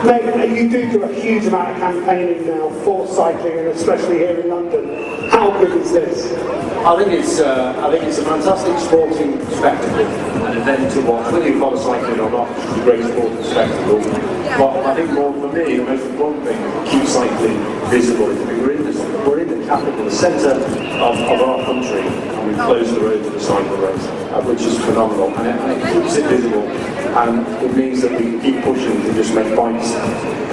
Mate, you do a huge amount of campaigning now for cycling, and especially here in London. How good is this? I think it's a fantastic sporting spectacle, an event to watch. Whether you follow cycling or not, it's a great sporting spectacle. But I think more for me, the most important thing is to keep cycling visible. We're in the capital, the centre of our country, and we close the road to the cycle race, which is phenomenal. And it keeps it visible, and it means that we can keep pushing to just make bikes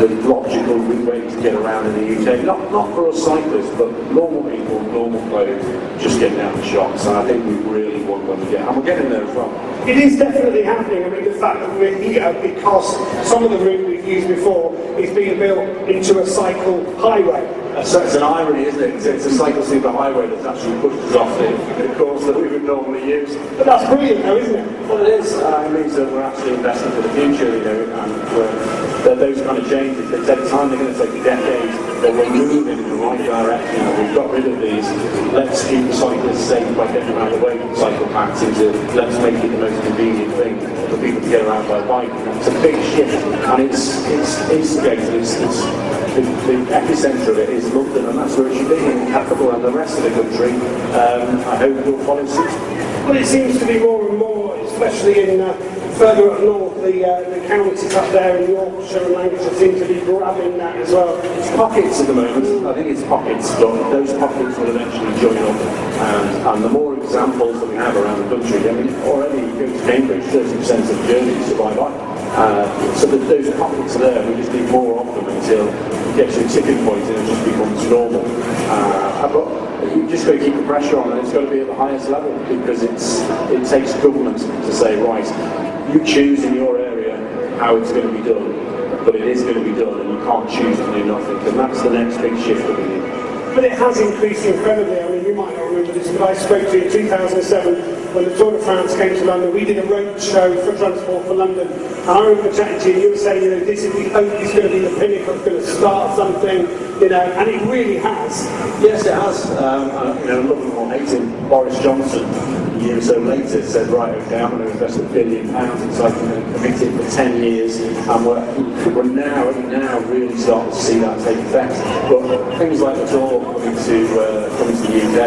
the logical way to get around in the UK. Not for us cyclists, but normal people, normal clothes, just getting out of the shops. And I think we really want when we get, and we're getting there as well. It is definitely happening. I mean, the fact that we're here because some of the route we've used before is being built into a cycle highway. So it's an irony, isn't it? It's a cycle super highway that's actually pushed us off the course that we would normally use. But that's brilliant though, isn't it? Well, it is. It means that we're actually investing for the future, you know, and those kind of changes, they take time, they're going to take decades, but we're moving in the right direction. We've got rid of these, let's keep the cyclists safe by getting around the way from cycle packs into let's make it the most convenient thing for people to get around by bike. It's a big shift, and it's instigated, the epicentre of it is London, and that's where it should be, in the capital, and the rest of the country, I hope will follow suit. Well, it seems to be more and more, especially in further up north, the counties up there in Yorkshire and Lancashire seem to be grabbing that as well. It's pockets at the moment. I think it's pockets, but those pockets will eventually join up. And the more examples that we have around the country, I mean, already you go to Cambridge, 30% of journeys are by bike. So that those pockets are there, we just need more of them until it gets to a tipping point and it just becomes normal. But you just got to keep the pressure on, and it's got to be at the highest level, because it takes government to say, right, you choose in your area how it's going to be done, but it is going to be done, and you can't choose to do nothing, and that's the next big shift that we need. But it has increased incredibly. I mean, you might not remember this, but I spoke to you in 2007 when the Tour de France came to London. We did a road show for Transport for London, and I remember chatting to you, and you were saying, you know, this is, we hope it's going to be the pinnacle, it's going to start something, you know, and it really has. Yes, it has. You know, loving or hating, Boris Johnson, a year or so later, said, right, okay, I'm going to invest £1 billion in cycling and commit it for 10 years, and we're now really starting to see that take effect. But things like the Tour coming to the UK,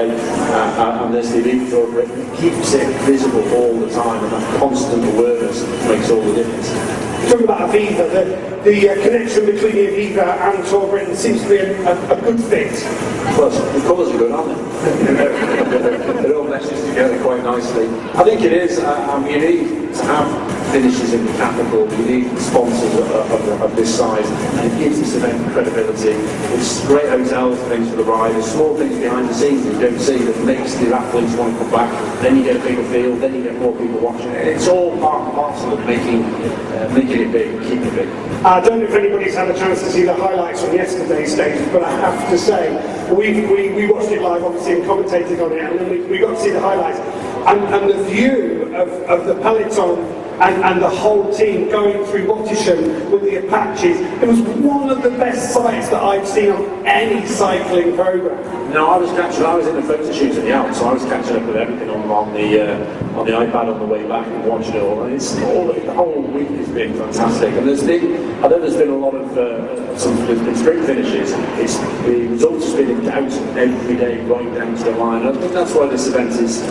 and there's the Aviva Tour of Britain, keeps it visible all the time, and that constant awareness makes all the difference. Talking about Aviva, the connection between Aviva and Tour of Britain seems to be a good fit. Well, the colours are good, aren't they? It all meshes together quite nicely. I think it is. You need to have finishes in the capital, you need sponsors of this size, and it gives this event credibility. It's great hotels and things for the riders, small things behind the scenes that you don't see that makes the athletes want to come back. Then you get a bigger field, then you get more people watching it. It's all part and parcel of making it big, keeping it big. I don't know if anybody's had a chance to see the highlights from yesterday's stage, but I have to say, we watched it live, obviously, and commentated on it, and then we got to see the highlights. And the view of the peloton and the whole team going through Wattisham with the Apaches, it was one of the best sights that I've seen on any cycling programme. No, I was in a photo shoot in the Alps, so I was catching up with everything on the iPad on the way back and watching it all. And the whole week has been fantastic. And I know there's been a lot of there's great finishes. The results have been in doubt every day, right down to the line. And I think that's why this event is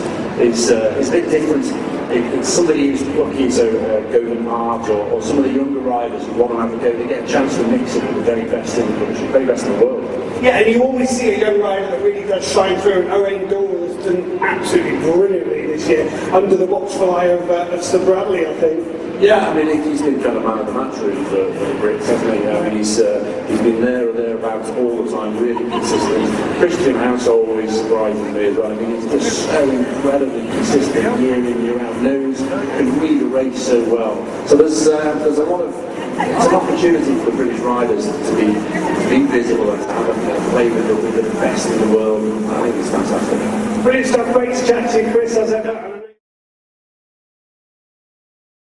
a bit different. It's somebody who's lucky to go to Mart, or some of the younger riders who want to have a go, they get a chance to mix it with the very best in the country, very best in the world. Yeah, and you always see a young rider that really does shine through, and Owain Dorr has done absolutely brilliantly this year, under the watchful eye of Sir Bradley, I think. Yeah, I mean, he's been kind of man of the match really for the Brits, hasn't he? I mean, he's been there or thereabouts all the time, really consistent. Christian House always surprises me as well. I mean, he's just so incredibly consistent year in, year out, can read a race so well. So there's a lot of, it's an opportunity for the British riders to be visible and to have a play with the best in the world. I think it's fantastic. Brilliant stuff, great to chat to you, Chris, as ever.